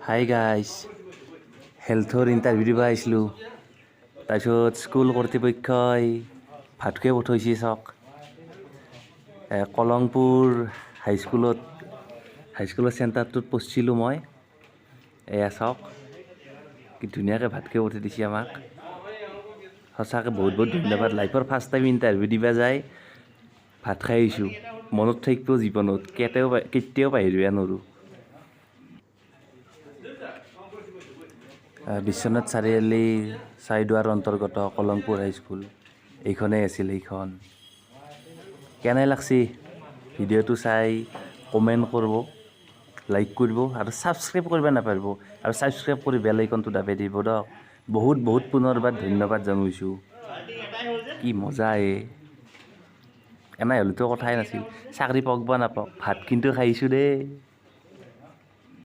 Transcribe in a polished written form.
Hi guys, হেল্থৰ interview দিব আহিছিলোঁ। তাৰপিছত স্কুল কৰ্তৃপক্ষই ভাত খুৱাই পঠাইছে চাওক। কলংপুৰ হাইস্কুলৰ চেণ্টাৰটোত পঢ়িছিলোঁ মই। এয়া চাওক, কি ধুনীয়াকৈ ভাত খুৱাই পঠাই দিছে আমাক। সঁচাকৈ বহুত বহুত ধন্যবাদ। লাইফৰ ফাৰ্ষ্ট টাইম ইণ্টাৰভিউ দিব যায় ভাত খাই আহিছোঁ। মনত থাকিব জীৱনত, কেতিয়াও পাহৰিব নোৱাৰোঁ। বিশ্বনাথ চাৰিআলি চাৰিদুৱাৰ অন্তৰ্গত কলংপুৰ হাইস্কুল, এইখনেই আছিল এইখন। কেনে লাগছি ভিডিঅ'টো চাই কমেণ্ট কৰিব, লাইক কৰিব আৰু ছাবস্ক্ৰাইব কৰিব নাপাহৰিব। আৰু ছাবস্ক্ৰাইব কৰি বেল আইকনটো দাবাই দিব দিয়ক। বহুত বহুত পুনৰবাৰ ধন্যবাদ জনাইছোঁ। কি মজা এনাই হ'লেতো কথাই নাছিল। চাকৰি পাওক বা নাপাওক, ভাত কিন্তু খাইছোঁ দেই।